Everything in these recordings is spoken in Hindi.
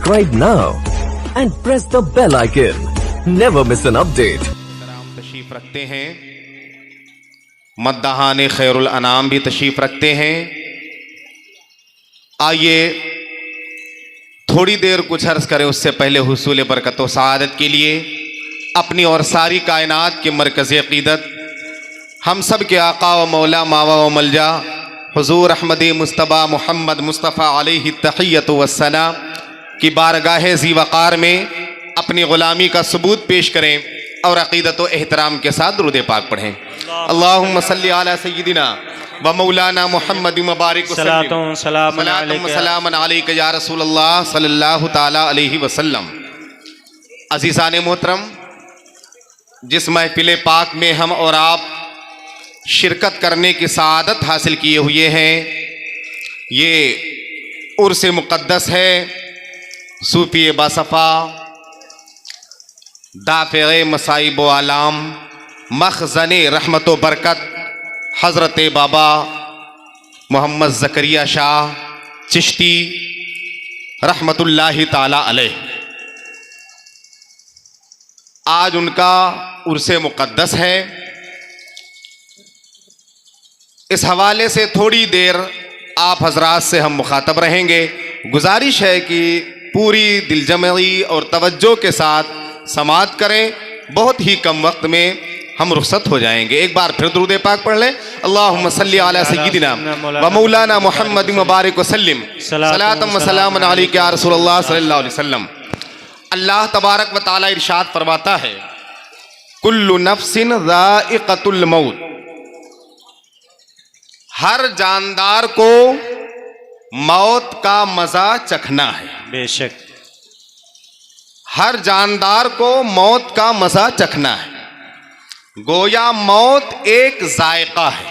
Subscribe now and press the bell icon. Never miss an update. तशरीफ रखते हैं, मद्दहाने खैरुल अनाम भी तशरीफ रखते हैं। आइए थोड़ी देर कुछ अर्ज करें, उससे पहले हुसूल बरकत व सआदत के लिए अपनी और सारी कायनात के मरकज़ अक़ीदत हम सब के आका व मौला मावा व मलजा हुजूर अहमद मुस्तफ़ा मोहम्मद मुस्तफ़ा अलैहि तहियत वस्सलाम की बारगाह ज़ी वक़ार में अपनी ग़ुलामी का सबूत पेश करें और अक़ीदत व एहतराम के साथ दुरूद पाक पढ़ें। अल्लाहुम्मा सल्लि अला सय्यिदिना व मौलाना मुहम्मद मुबारक सलामन अलैका या रसूलल्लाह सल्लल्लाहु ताला अलैहि वसल्लम। अज़ीज़ान मोहतरम, जिस महफ़िल पाक में हम और आप शिरकत करने की सआदत हासिल किए हुए हैं, ये उर्स मुक़द्दस है। सूफ़ी बासफ़ा दाफ़े मसाइब व आलाम मखज़न रहमत व बरकत हज़रत बाबा मोहम्मद ज़करिया शाह चिश्ती रहमतुल्लाहि ताला अलैह, आज उनका उर्स मुक़द्दस है। इस हवाले से थोड़ी देर आप हजरात से हम मुखातब रहेंगे। गुजारिश है कि पूरी दिलजमई और तवज्जो के साथ समाअत करें, बहुत ही कम वक्त में हम रुखसत हो जाएंगे। एक बार फिर दुरूद पाक पढ़ लें। अल्लाहुम्मा सल्लि अला सय्यिदिना व मौलाना मुहम्मद मुबारक वसल्लिम सलातम व सलामन अलैका या रसूलल्लाह सल्लल्लाहु अलैहि वसल्लम। अल्लाह तबारक व तआला इरशाद फरमाता है, कुल्लु नफ्सिन ज़ाइक़तुल मौत, हर जानदार को मौत का मजा चखना है। बेशक हर जानदार को मौत का मजा चखना है। गोया मौत एक जायका है।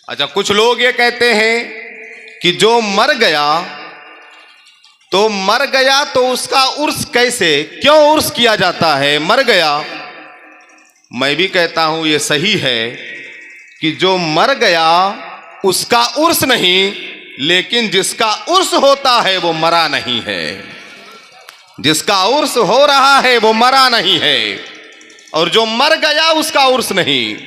अच्छा, कुछ लोग ये कहते हैं कि जो मर गया तो उसका उर्स कैसे, क्यों उर्स किया जाता है, मर गया। मैं भी कहता हूं ये सही है कि जो मर गया उसका उर्स नहीं, लेकिन जिसका उर्स होता है वो मरा नहीं है। जिसका उर्स हो रहा है वो मरा नहीं है, और जो मर गया उसका उर्स नहीं।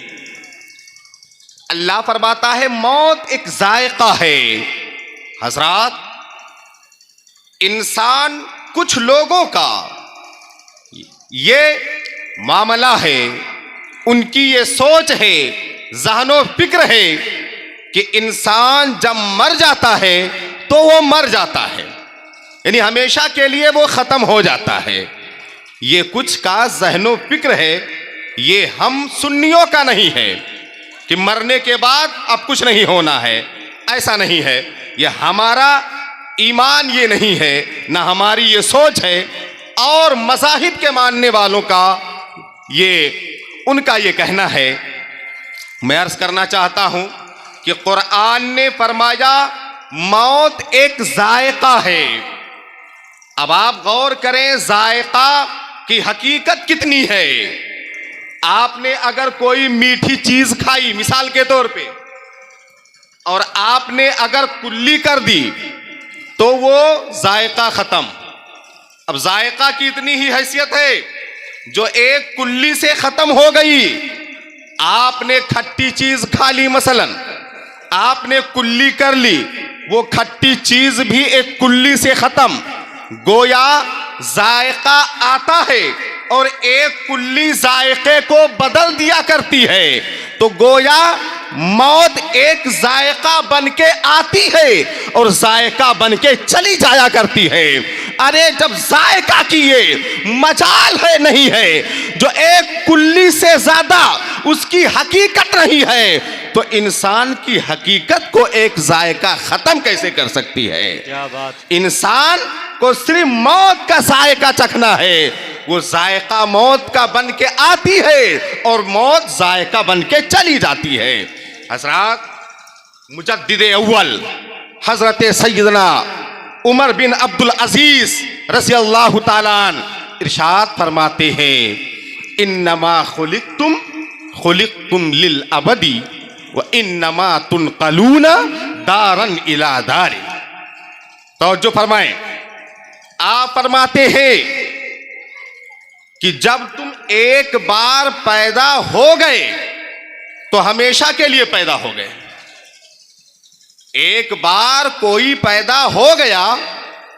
अल्लाह फरमाता है मौत एक जायका है। हजरात, इंसान कुछ लोगों का ये मामला है, उनकी ये सोच है, ज़हनो फिक्र है कि इंसान जब मर जाता है तो वो मर जाता है, यानी हमेशा के लिए वो ख़त्म हो जाता है। ये कुछ का ज़हनो फिक्र है, ये हम सुन्नियों का नहीं है कि मरने के बाद अब कुछ नहीं होना है। ऐसा नहीं है, ये हमारा ईमान ये नहीं है, ना हमारी ये सोच है। और मज़ाहिब के मानने वालों का ये उनका ये कहना है। मैं अर्ज करना चाहता हूं कि कुरान ने फरमाया मौत एक जायका है। अब आप गौर करें, जायका की हकीकत कितनी है। आपने अगर कोई मीठी चीज खाई मिसाल के तौर पे, और आपने अगर कुल्ली कर दी तो वो जायका खत्म। अब जायका की इतनी ही हैसियत है, जो एक कुल्ली से खत्म हो गई। आपने खट्टी चीज खा ली, मसलन आपने कुल्ली कर ली, वो खट्टी चीज भी एक कुल्ली से खत्म। गोया जायका आता है और एक कुल्ली जायके को बदल दिया करती है। तो गोया मौत एक जायका बन के आती है और जायका बन के चली जाया करती है। अरे जब जायका की ये मजाल है नहीं है, जो एक कुल्ली से ज्यादा उसकी हकीकत नहीं है, तो इंसान की हकीकत को एक जायका खत्म कैसे कर सकती है। क्या बात। इंसान को सिर्फ मौत का जायका चखना है। वो जायका मौत का बन के आती है और मौत जायका बन के चली जाती है। हजरत मुजद्दिद अव्वल हजरत सैयदना उमर बिन अब्दुल अजीज रज़ियल्लाहु ताला अन्हु इरशाद फरमाते हैं, इन्नमा खुलिक़्तुम लिल अबदी व इन्नमा तुनक़लूना दारन इला दारिन। तवज्जो फरमाएं। आप फरमाते हैं कि जब तुम एक बार पैदा हो गए तो हमेशा के लिए पैदा हो गए। एक बार कोई पैदा हो गया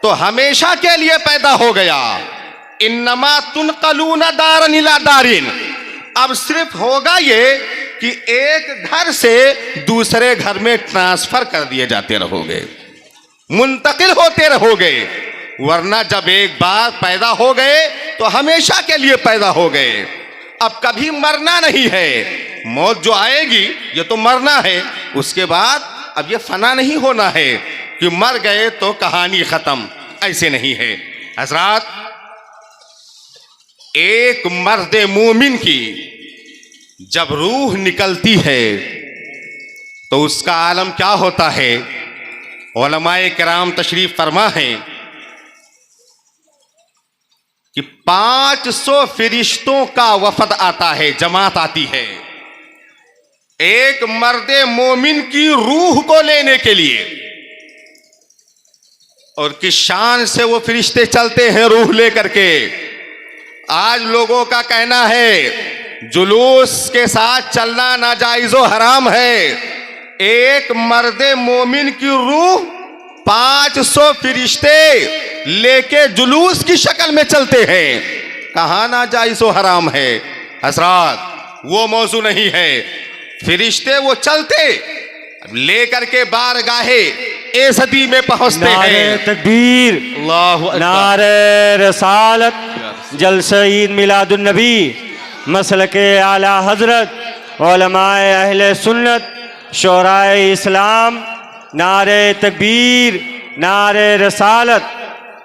तो हमेशा के लिए पैदा हो गया। इन्नमा तुनकलूना दारन इला दारिन। अब सिर्फ होगा ये कि एक घर से दूसरे घर में ट्रांसफर कर दिए जाते रहोगे, मुंतकिल होते रहोगे। वरना जब एक बार पैदा हो गए तो हमेशा के लिए पैदा हो गए। अब कभी मरना नहीं है। मौत जो आएगी ये तो मरना है, उसके बाद अब ये फना नहीं होना है कि मर गए तो कहानी खत्म, ऐसे नहीं है। हजरात, एक मर्द मोमिन की जब रूह निकलती है तो उसका आलम क्या होता है। उलमाए किराम तशरीफ फरमा है कि 500 फरिश्तों का वफद आता है, जमात आती है एक मर्द मोमिन की रूह को लेने के लिए। और किस शान से वो फरिश्ते चलते हैं रूह लेकर के। आज लोगों का कहना है जुलूस के साथ चलना नाजायज़ व हराम है। एक मर्द मोमिन की रूह 500 फरिश्ते लेके जुलूस की शक्ल में चलते हैं। कहाँ नाजायज़ व हराम है। हज़रात, वो मौजू नहीं है। फरिश्ते वो चलते लेकर के बारगाहे ए सदी में पहुंचते हैं। तकबीर, नारे रसालत, जलसा ईद मिलादुन नबी, मसलके आला हजरत, उलमाए अहले सुन्नत, शोराए इस्लाम, नारे तकबीर, नारे रसालत।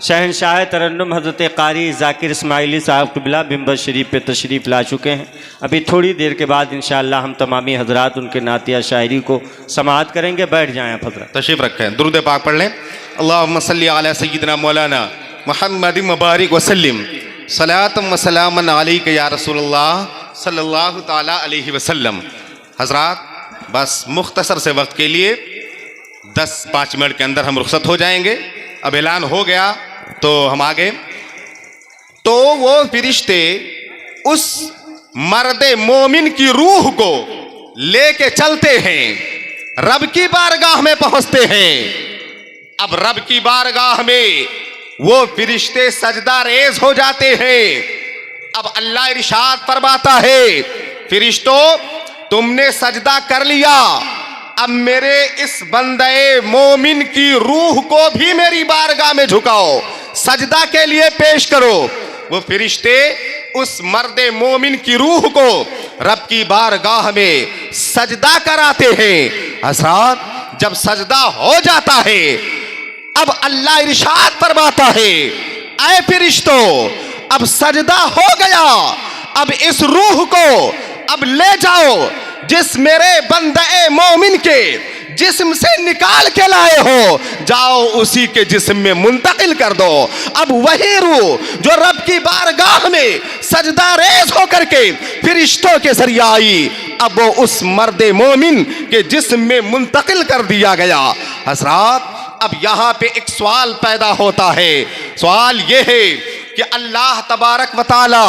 शहनशाह तरन्नुम हज़रत क़ारी ज़ाकिर इस्माइली साहब क़िबला बिम्बर शरीफ पे तशरीफ़ ला चुके हैं। अभी थोड़ी देर के बाद इंशाअल्लाह हम तमामी हजरात उनके नातिया शायरी को समाअत करेंगे। बैठ जाएं आप हजरत, तशरीफ़ रखें, दुरूद पाक पढ़ लें। अल्लाहुम्मा सल्ली अला सय्यिदिना मौलाना मुहम्मद मुबारिक वसल्लिम सलातम व सलामन अलैका या रसूलल्लाह सल्लल्लाहु ताला अलैहि वसल्लम। हजरात, बस मुख्तसर से वक्त के लिए 10-5 मिनट के अंदर हम रुखसत हो जाएंगे। अब ऐलान हो गया तो हम आगे। तो वो फरिश्ते उस मर्द मोमिन की रूह को लेके चलते हैं, रब की बारगाह में पहुंचते हैं। अब रब की बारगाह में वो फरिश्ते सजदा रेज हो जाते हैं। अब अल्लाह इरशाद फरमाता है, फरिश्तों तुमने सजदा कर लिया, अब मेरे इस बंदे मोमिन की रूह को भी मेरी बारगाह में झुकाओ, सजदा के लिए पेश करो। वो फरिश्ते उस मर्द मोमिन की रूह को रब की बारगाह में सजदा कराते हैं। हज़रात, जब सजदा हो जाता है अब अल्लाह इरशाद फरमाता है, ऐ फरिश्तों अब सजदा हो गया, अब इस रूह को अब ले जाओ जिस मेरे बंदे मोमिन के जिस्म से निकाल के लाए हो, जाओ उसी के जिस्म में मुंतकिल कर दो। अब वही रूह जो रब की बारगाह में सजदा रेज होकर के फरिश्तों के जरिए आई, अब वो उस मर्द मोमिन के जिस्म में मुंतकिल कर दिया गया। हज़रात, अब यहाँ पे एक सवाल पैदा होता है। सवाल ये है कि अल्लाह तबारक व तआला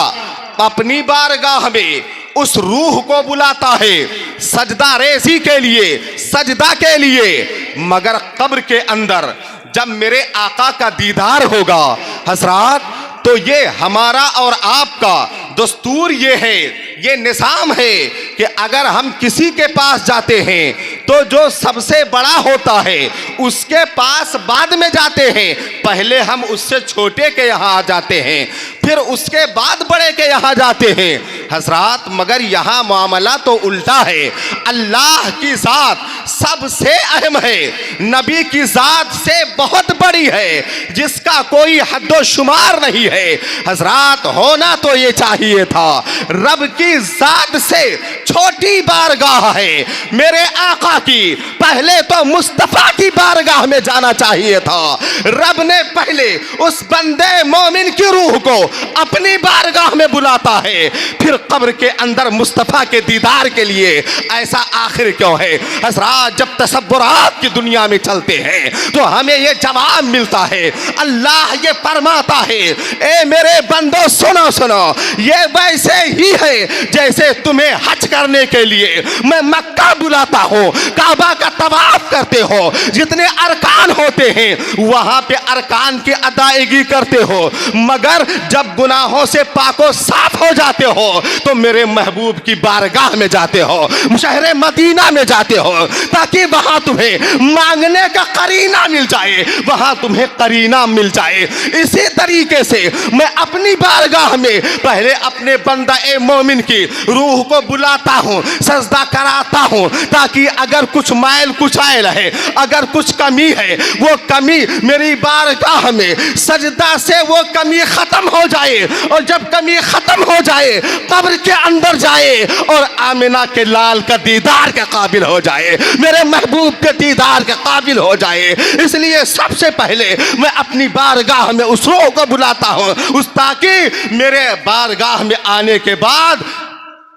अपनी बारगाह में उस रूह को बुलाता है सजदा रेजी के लिए, सजदा के लिए, मगर कब्र के अंदर जब मेरे आका का दीदार होगा हज़रात, तो ये हमारा और आपका दस्तूर ये है, ये निज़ाम है कि अगर हम किसी के पास जाते हैं तो जो सबसे बड़ा होता है उसके पास बाद में जाते हैं। पहले हम उससे छोटे के यहाँ आ जाते हैं, फिर उसके बाद बड़े के यहाँ जाते हैं। हज़रात, मगर यहाँ मामला तो उल्टा है। अल्लाह की ज़ात सबसे अहम है, नबी की ज़ात से बहुत बड़ी है, जिसका कोई हद्दोशुमार नहीं है। हज़रात, होना तो ये चाहिए था, रब की ज़ात से छोटी बारगाह है, मेरे आका की, पहले तो मुस्तफा की बारगाह में जाना चाहिए था। रब ने पहले उस बंदे मोमिन की रूह को अपनी बारगाह में बुलाता है, फिर कब्र के अंदर मुस्तफा के दीदार के लिए। ऐसा आखिर क्यों है हजरात? जब तसव्वुरात की दुनिया में चलते हैं तो हमें यह जवाब मिलता है। अल्लाह ये फरमाता है, ए मेरे बंदो सुनो सुनो, ये वैसे ही है जैसे तुम्हें हज करने के लिए मैं मक्का बुलाता हूँ, काबा का तवाफ करते हो, जितने अरकान होते हैं वहां पे अरकान की अदायगी करते हो, मगर जब गुनाहों से पाको साफ हो जाते हो तो मेरे महबूब की बारगाह में जाते हो, शहर मदीना में जाते हो, ताकि वहां तुम्हें मांगने का करीना मिल जाए, वहां तुम्हें करीना मिल जाए। इसी तरीके से मैं अपनी बारगाह में पहले अपने बंदा ए मोमिन की रूह को बुलाता हूं, सजदा कराता हूं, ताकि अगर कुछ मैल कुचैल है, अगर कुछ कमी है, वो कमी मेरी बारगाह में सजदा से वो कमी खत्म हो जाए, और जब कमी खत्म हो जाए कब्र के अंदर जाए और आमिना के लाल का दीदार के काबिल हो जाए, मेरे महबूब के दीदार के काबिल हो जाए। इसलिए सबसे पहले मैं अपनी बारगाह में उस रूह को बुलाता हूं, उस ताकि मेरे बारगाह में आने के बाद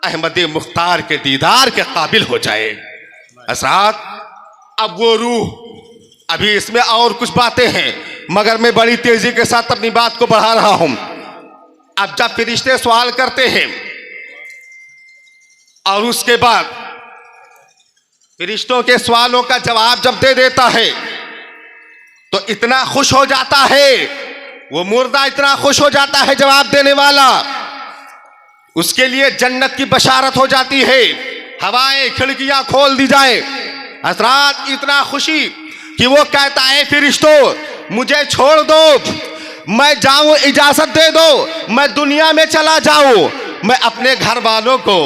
अहमद मुख्तार के दीदार के काबिल हो जाए। हज़रात, अब वो रूह, अभी इसमें और कुछ बातें हैं मगर मैं बड़ी तेजी के साथ अपनी बात को बढ़ा रहा हूं। अब जब फरिश्ते सवाल करते हैं और उसके बाद फरिश्तों के सवालों का जवाब जब दे देता है तो इतना खुश हो जाता है वो मुर्दा, इतना खुश हो जाता है जवाब देने वाला, उसके लिए जन्नत की बशारत हो जाती है, हवाएं खिड़कियां खोल दी जाए। हज़रात, इतना खुशी कि वो कहता है फरिश्तों मुझे छोड़ दो, मैं जाऊं, इजाजत दे दो, मैं दुनिया में चला जाऊं, मैं अपने घर वालों को,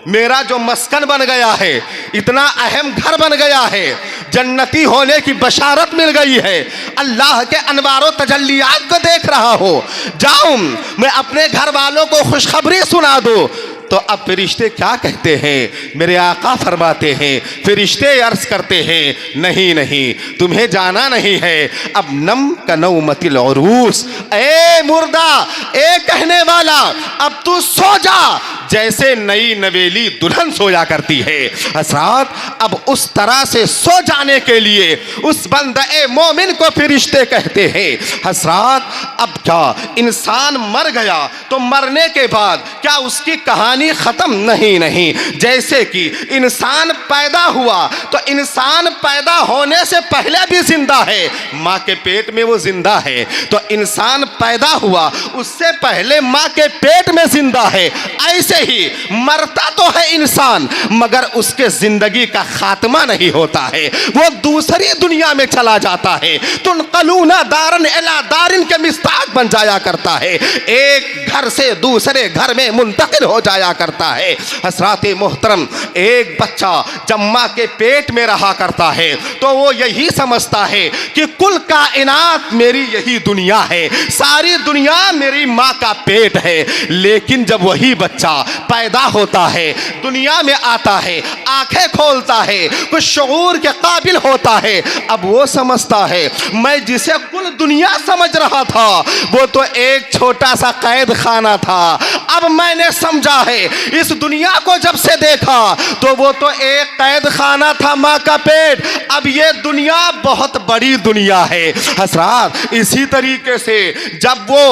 मेरा जो मस्कन बन गया है, इतना अहम घर बन गया है, जन्नती होने की बशारत मिल गई है, अल्लाह के अनवारों तजल्लियात को देख रहा हो, जाऊं मैं अपने घर वालों को खुशखबरी सुना दूं। तो अब फरिश्ते क्या कहते हैं? मेरे आका फरमाते हैं, फरिश्ते अर्ज करते हैं, नहीं नहीं तुम्हें जाना नहीं है, अब नम का नौमतिल उरूस, ए मुर्दा, ए कहने वाला, अब तू सो जा जैसे नई नवेली दुल्हन सोया करती है। हज़रात, अब उस तरह से सो जाने के लिए उस बंदे मोमिन को फरिश्ते कहते हैं। हज़रात, अब क्या इंसान मर गया तो मरने के बाद क्या उसकी कहानी खत्म? नहीं नहीं, जैसे कि इंसान पैदा हुआ तो इंसान पैदा होने से पहले भी जिंदा है, माँ के पेट में वो जिंदा है, तो इंसान पैदा हुआ उससे पहले माँ के पेट में जिंदा है। ऐसे ही मरता तो है इंसान मगर उसके जिंदगी का खात्मा नहीं होता है, वो दूसरी दुनिया में चला जाता है। तुनकलूना दारन इला दारिन के मिस्ताक बन जाया करता है, एक घर से दूसरे घर में मुंतकिल हो जाया करता है। हज़रात मोहतरम, एक बच्चा जब माँ के पेट में रहा करता है तो वो यही समझता है कि कुल कायनात मेरी यही दुनिया है, सारी दुनिया मेरी माँ का पेट है। लेकिन जब वही बच्चा पैदा होता है, दुनिया में आता है, आंखें खोलता है, कुछ शऊर के काबिल होता है, अब वो समझता है मैं जिसे कुल दुनिया समझ रहा था वो तो एक छोटा सा कैद खाना था। अब मैंने समझा है इस दुनिया को जब से देखा तो वो तो एक कैद खाना था, माँ का पेट, अब ये दुनिया बहुत बड़ी दुनिया है। हज़रात, इसी तरीके से जब वो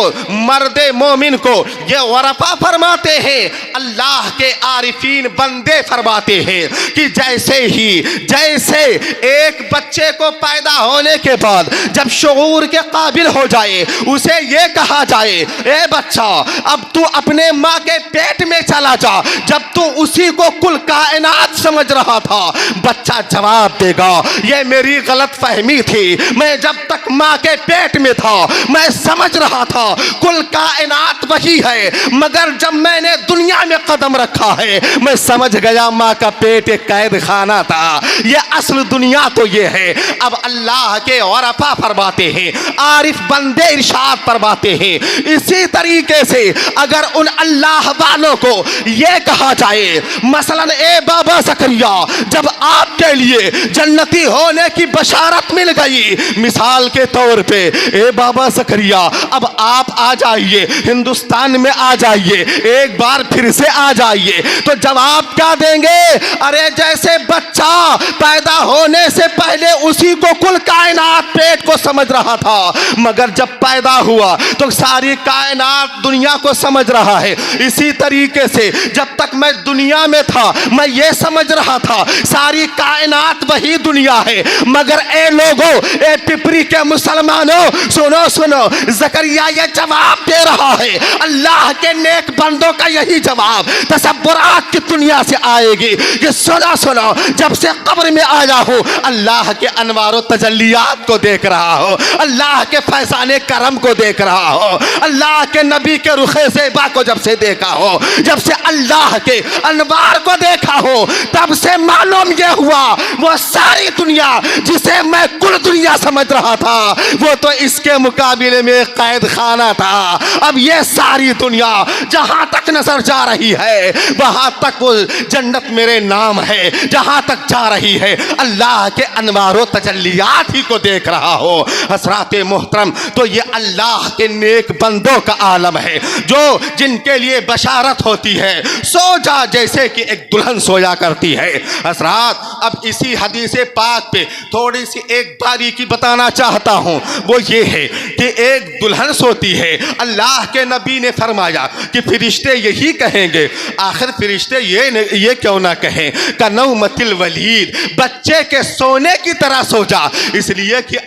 मर्दे मोमिन को ये वरफा फरमाते हैं, अल्लाह के आरिफीन बंदे फरमाते हैं कि जैसे एक बच्चे को पैदा होने के बाद जब शऊर के काबिल हो जाए उसे ये कहा जाए, ए बच्चा अब तू अपने माँ के पेट में चला जा, जब तू उसी को कुल कायनात समझ रहा था, बच्चा जवाब देगा ये मेरी गलत फहमी थी, मैं जब तक माँ के पेट में था मैं समझ रहा था कुल कायनात वही है, मगर जब मैंने दुनिया में कदम रखा है मैं समझ गया माँ का पेट एक कैद खाना था, ये असल दुनिया तो ये है। अब अल्लाह के वरफा फरमाते हैं, आरिफ बंदे इरशाद फरमाते हैं, इसी तरीके से अगर उन अल्लाह वालों को ये कहा जाए, मसलन ए बाबा ज़करिया जब आपके लिए जन्नती होने की बशारत मिल गई, मिसाल के तौर पे ए बाबा ज़करिया अब आप आ जाइए, हिंदुस्तान में आ जाइए, एक बार फिर से आ जाइए, तो जवाब क्या देंगे? अरे जैसे बच्चा पैदा होने से पहले उसी को कुल कायनात पेट को समझ रहा था, मगर जब पैदा हुआ तो सारी कायनात दुनिया को समझ रहा है। इसी तरीके से जब तक मैं दुनिया में था मैं ये समझ रहा था सारी कायनात वही दुनिया है, मगर ए लोगों, ए पिपरी के मुसलमानों, सुनो सुनो, ज़करिया ये जवाब दे रहा है, अल्लाह के नेक बंदों का यही जवाब तसब्बुरात की दुनिया से आएगी कि सुनो सुनो, जब से कब्र में आया हूँ अल्लाह के अनवार तजल्लियात को देख रहा हो, अल्लाह के फैसाने करम को देख रहा हो, अल्लाह के नबी के रुखे ज़ेबा को जब से देखा हो, जब से अल्लाह के अनवार को देखा हो, तब से मालूम यह हुआ वो सारी दुनिया जिसे मैं कुल दुनिया समझ रहा था वो तो इसके मुकाबले में कैद खाना था। अब ये सारी दुनिया जहां तक नजर जा रही है वहां तक वो जन्नत मेरे नाम है, जहां तक जा रही है अल्लाह के अनवारों तजल्लियात ही को देख रहा हो। हज़रात मोहतरम, तो ये अल्लाह के नेक बंदों का आलम है जो जिनके लिए बशारत होती है, सो जा जैसे कि एक दुल्हन सोया करती है। हज़रात, अब इसी हदीस पाक पे थोड़ी सी एक बारीकी बताना चाहता हूँ, वो ये है कि एक दुल्हन सोती है, अल्लाह के नबी ने फरमाया कि फरिश्ते यही कहेंगे, आखिर फरिश्ते ये क्यों ना कहें, कनौमतिल वलीद, बच्चे के सोने की तरह सो जा, इसलिए कि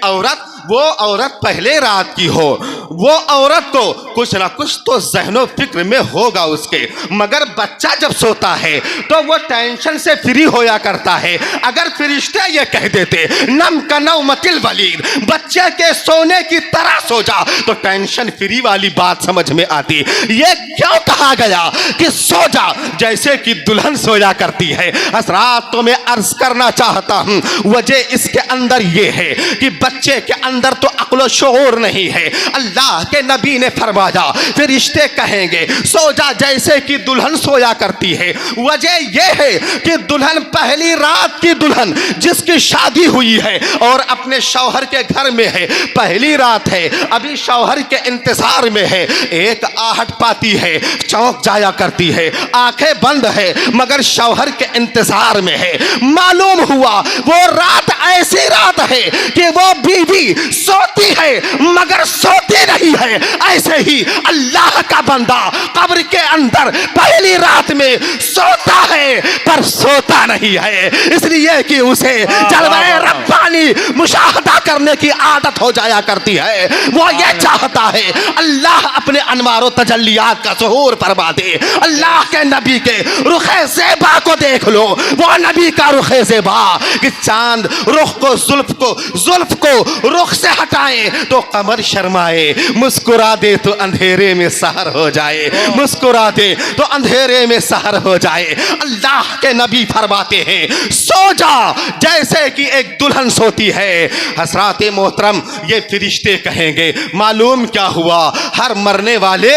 वो औरत पहले रात की हो, वो औरत तो कुछ ना कुछ तो ज़हनो फिक्र में होगा उसके, मगर बच्चा जब सोता है तो वो टेंशन से फ्री होया करता है। अगर फरिश्ते ये कह देते नम कनौमतिल वलीद, बच्चे के सोने की तरह सो जा, तो टेंशन फ्री वाली बात समझ में आती। ये क्यों कहा गया कि सो जा जैसे कि दुल्हन सोया करती है? हज़रात, तो मैं अर्ज करना चाहता हूँ वजह इसके अंदर ये है कि बच्चे के अंदर तो अक्ल शऊर नहीं है। अल्लाह के नबी ने फरमाया फरिश्ते कहेंगे सो जा जैसे कि दुल्हन सोया करती है। वजह यह है कि दुल्हन पहली रात की दुल्हन जिसकी शादी हुई है और अपने शौहर के घर में है, पहली रात है, अभी शौहर के इंतजार में है, एक आहट पाती है, चौंक जाया करती है, आंखें बंद है, मगर शौहर के इंतजार में है। मालूम हुआ वो रात ऐसी रात है कि वो बीवी सोती है मगर सोती नहीं है। ऐसे ही अल्लाह का बंदा कब्र के अंदर पहली रात में सोता है पर सोता नहीं है, इसलिए कि उसे जलवाए रब्बानी मुशाहदा करने की आदत हो जाया करती है। वो ये चाहता है अल्लाह अपने अनवारों तजल्लियात का ज़हूर फरमा दे, अल्लाह के नबी के रुखे ज़ेबा को देख लो, वो नबी का रुखे ज़ेबा कि चांद रुख को जुल्फ को रुख से हटाए तो कमर शर्माए, मुस्कुरा दे तो अंधेरे में सहर हो जाए, मुस्कुरा दे तो अंधेरे में सहर हो जाए। अल्लाह के नबी फरमाते हैं सो जा जैसे कि एक दुल्हन सोती है। हज़रात मोहतरम, ये फरिश्ते कहेंगे मालूम क्या हुआ, हर मरने वाले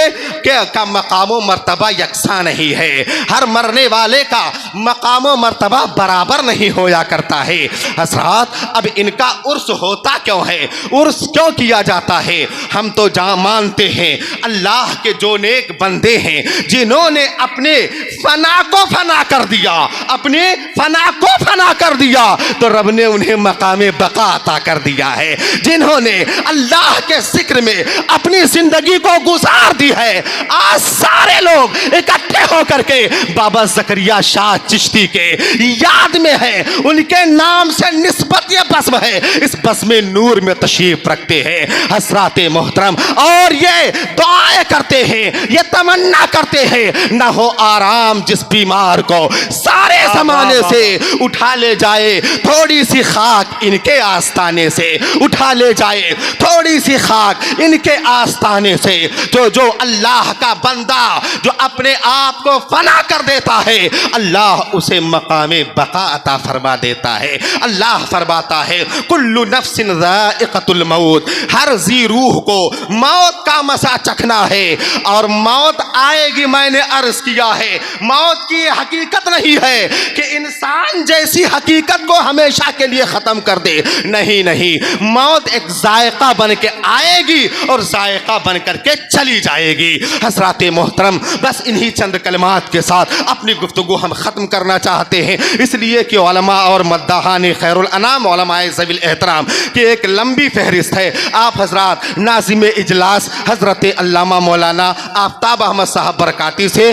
का मकाम व मर्तबा यकसा नहीं है, हर मरने वाले का मकाम व मर्तबा बराबर नहीं होया करता है। हज़रात, अब इनका उर्स होता क्यों है, उर्स क्यों किया जाता है? हम तो मानते हैं अल्लाह के जो नेक बंदे हैं जिन्होंने अपने फना को फना कर दिया, अपने फना को फना कर दिया, तो रब ने उन्हें मकामे बका अता कर दिया है। जिन्होंने अल्लाह के जिक्र में अपनी जिंदगी को गुजार दी है, आज सारे लोग इकट्ठे होकर के बाबा ज़करिया शाह चिश्ती के याद में है, उनके नाम से निस्बत ये बस्म है, इस बस्म नूर में तशरीफ रखते हैं। हज़रात मोहतरम, और ये दुआएं करते हैं, ये तमन्ना करते हैं न हो आराम जिस बीमार को सारे जमाने से उठा ले जाए, थोड़ी सी खाक इनके आस्ताने से उठा ले जाए, थोड़ी सी खाक इनके आस्ताने से। जो अल्लाह का बंदा जो अपने आप को फना कर देता है, अल्लाह उसे मकामे बका अता फरमा देता है। अल्लाह फरमाता है कुल्लु नफ्सिन ज़ाइक़तुल मौत, हर जी रूह को मौत का मसा चखना है और मौत आएगी। मैंने अर्ज किया है मौत की हकीकत नहीं है कि इंसान जैसी हकीकत को हमेशा के लिए ख़त्म कर दे। नहीं नहीं, मौत एक जायका बन के आएगी और जायका बन करके चली जाएगी। हज़रात मोहतरम, बस इन्हीं चंद कलमात के साथ अपनी गुफ्तगू हम ख़त्म करना चाहते हैं, इसलिए कि उलमा और मद्दाहान खैरुल अनाम उलमाए ज़वील एहतराम की एक लंबी फहरिस्त है। आप हज़रात नाज़िम इजलास हज़रत अल्लामा मौलाना आफ्ताब अहमद साहब बरकाती से